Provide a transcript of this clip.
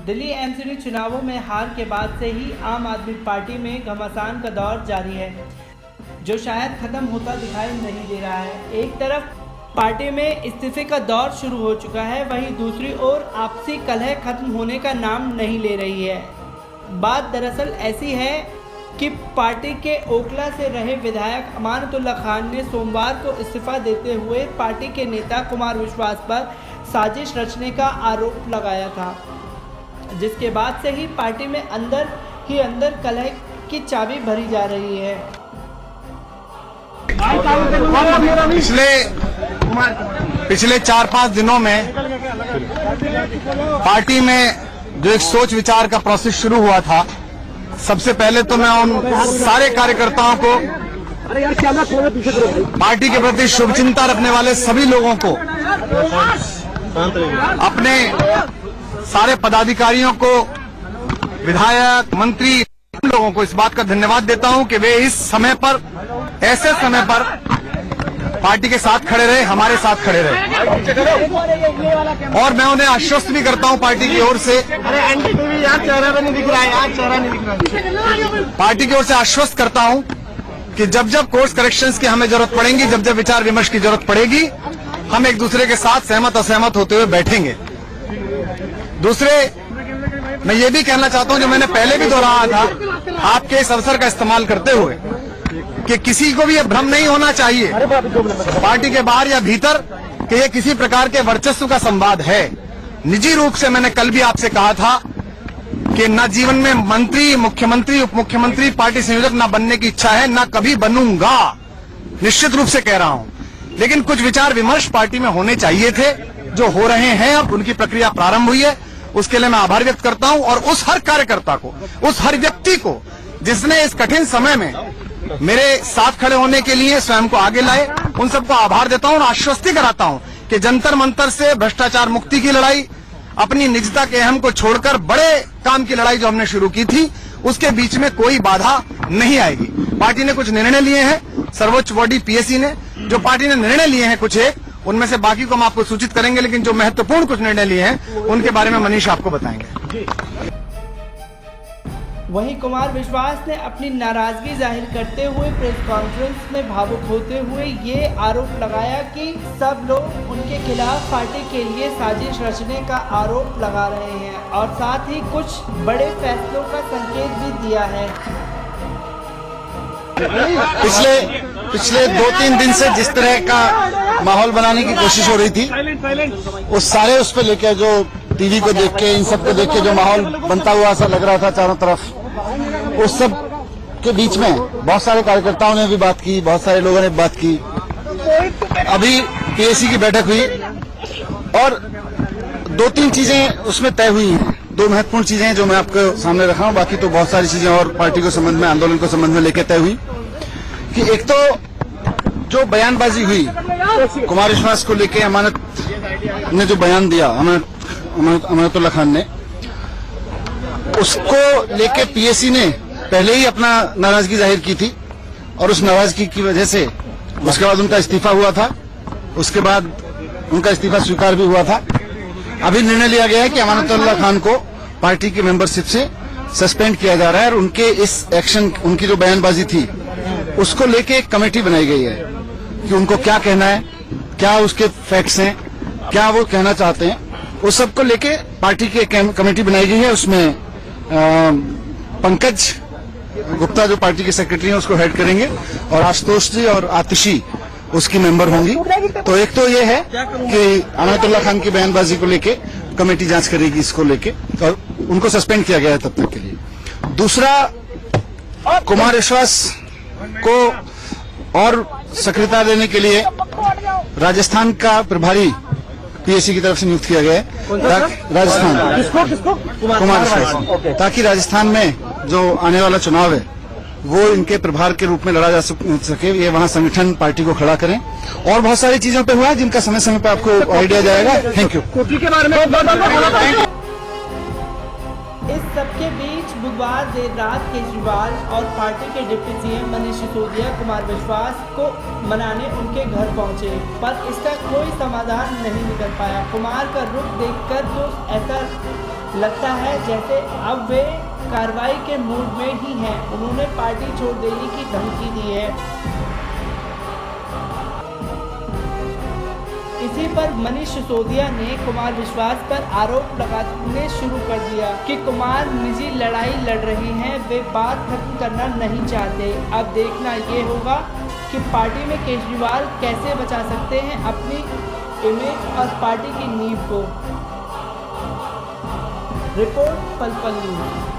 Delhi MCD चुनावों में हार के बाद से ही आम आदमी पार्टी में घमासान का दौर जारी है, जो शायद खत्म होता दिखाई नहीं दे रहा है। एक तरफ पार्टी में इस्तीफे का दौर शुरू हो चुका है, वहीं दूसरी ओर आपसी कलह खत्म होने का नाम नहीं ले रही है। बात दरअसल ऐसी है कि पार्टी के ओखला से रहे विधायक अमानतुल्लाह खान ने सोमवार को इस्तीफा देते हुए पार्टी के नेता कुमार विश्वास पर साजिश रचने का आरोप लगाया था, जिसके बाद से ही पार्टी में अंदर ही अंदर कलह की चाबी भरी जा रही है। पिछले 4-5 दिनों में पार्टी में जो एक सोच विचार का प्रोसेस शुरू हुआ था, सबसे पहले तो मैं उन सारे कार्यकर्ताओं को, पार्टी के प्रति शुभचिंता रखने वाले सभी लोगों को, अपने सारे पदाधिकारियों को, विधायक, मंत्री लोगों को इस बात का धन्यवाद देता हूं कि वे इस समय पर, ऐसे समय पर पार्टी के साथ खड़े रहे, हमारे साथ खड़े रहे। और मैं उन्हें आश्वस्त भी करता हूं पार्टी की ओर से, पार्टी की ओर से आश्वस्त करता हूं कि जब जब कोर्स करेक्शंस की हमें जरूरत पड़ेगी, जब जब विचार विमर्श की जरूरत पड़ेगी, हम एक दूसरे के साथ सहमत असहमत होते हुए बैठेंगे। दूसरे, मैं ये भी कहना चाहता हूं, जो मैंने पहले भी दोहराया था आपके इस अवसर का इस्तेमाल करते हुए, कि किसी को भी यह भ्रम नहीं होना चाहिए पार्टी के बाहर या भीतर कि ये किसी प्रकार के वर्चस्व का संवाद है। निजी रूप से मैंने कल भी आपसे कहा था कि न जीवन में मंत्री, मुख्यमंत्री, उप मुख्यमंत्री, पार्टी संयोजक न बनने की इच्छा है, न कभी बनूंगा, निश्चित रूप से कह रहा हूं। लेकिन कुछ विचार विमर्श पार्टी में होने चाहिए थे, जो हो रहे हैं। अब उनकी प्रक्रिया प्रारंभ हुई है, उसके लिए मैं आभार व्यक्त करता हूं। और उस हर कार्यकर्ता को, उस हर व्यक्ति को जिसने इस कठिन समय में मेरे साथ खड़े होने के लिए स्वयं को आगे लाए, उन सबको आभार देता हूं और आश्वस्ति कराता हूं कि जंतर मंतर से भ्रष्टाचार मुक्ति की लड़ाई, अपनी निजता के अहम को छोड़कर बड़े काम की लड़ाई जो हमने शुरू की थी, उसके बीच में कोई बाधा नहीं आएगी। पार्टी ने कुछ निर्णय लिए हैं, सर्वोच्च बॉडी पीएससी ने जो पार्टी ने निर्णय लिए हैं, कुछ एक उनमें से बाकी को हम आपको सूचित करेंगे, लेकिन जो महत्वपूर्ण कुछ निर्णय लिए हैं उनके बारे में मनीष आपको बताएंगे। वहीं कुमार विश्वास ने अपनी नाराजगी जाहिर करते हुए प्रेस कॉन्फ्रेंस में भावुक होते हुए ये आरोप लगाया कि सब लोग उनके खिलाफ पार्टी के लिए साजिश रचने का आरोप लगा रहे हैं, और साथ ही कुछ बड़े फैसलों का संकेत भी दिया है। पिछले 2-3 दिन से जिस तरह का माहौल बनाने की कोशिश हो रही थी, उस पे लेकर, जो टीवी को देख के, इन सब को देख के जो माहौल बनता हुआ ऐसा लग रहा था चारों तरफ, उस सब के बीच में बहुत सारे कार्यकर्ताओं ने भी बात की, बहुत सारे लोगों ने बात की। अभी पीएससी की बैठक हुई और 2-3 चीजें उसमें तय हुई हैं। 2 महत्वपूर्ण चीजें हैं जो मैं आपको सामने रखा हूं, बाकी तो बहुत सारी चीजें और पार्टी को संबंध में, आंदोलन को संबंध में लेकर तय हुई। कि एक तो जो बयानबाजी हुई कुमार विश्वास को लेकर, अमानत ने जो बयान दिया अमानतुल्लाह खान ने, उसको लेके पीएससी ने पहले ही अपना नाराजगी जाहिर की थी, और उस नाराजगी की वजह से उसके बाद उनका इस्तीफा हुआ था। उसके बाद उनका इस्तीफा स्वीकार भी हुआ था। अभी निर्णय लिया गया है कि अमानतुल्लाह खान को पार्टी की मेंबरशिप से सस्पेंड किया जा रहा है, और उनके इस एक्शन, उनकी जो बयानबाजी थी, उसको लेके एक कमेटी बनाई गई है कि उनको क्या कहना है, क्या उसके फैक्ट्स हैं, क्या वो कहना चाहते हैं, उस सबको लेके पार्टी की एक कमेटी बनाई गई है। उसमें पंकज गुप्ता जो पार्टी के सेक्रेटरी हैं उसको हेड करेंगे, और आशुतोष जी और आतिशी उसकी मेंबर होंगी। तो एक तो ये है कि अमानतुल्लाह खान की बयानबाजी को लेके कमेटी जांच करेगी, इसको लेके, और उनको सस्पेंड किया गया है तब तक के लिए। दूसरा, कुमार विश्वास को और सक्रियता देने के लिए राजस्थान का प्रभारी पीएससी की तरफ से नियुक्त किया गया है। राजस्थान कुमार विश्वास, ताकि राजस्थान में जो आने वाला चुनाव है वो इनके प्रभार के रूप में लड़ा जा सके, ये वहाँ संगठन पार्टी को खड़ा करें। और बहुत सारी चीजों पे हुआ है जिनका समय समय पे आपको आइडिया जाएगा। Thank you. इस सबके बीच बुधवार देर रात केजरीवाल और पार्टी के डिप्टी सीएम मनीष सिसोदिया कुमार विश्वास को मनाने उनके घर पहुंचे, पर इसका कोई समाधान नहीं निकल पाया। कुमार का रुख देखकर तो ऐसा लगता है जैसे अब वे कार्रवाई के मूड में ही हैं। उन्होंने पार्टी छोड़ देने की धमकी दी है। इसी पर मनीष सिसोदिया ने कुमार विश्वास पर आरोप लगाने शुरू कर दिया कि कुमार निजी लड़ाई लड़ रहे हैं, वे बात खत्म करना नहीं चाहते। अब देखना ये होगा कि पार्टी में केजरीवाल कैसे बचा सकते हैं अपनी इमेज और पार्टी की नींव को। रिपोर्ट पल पल न्यूज़।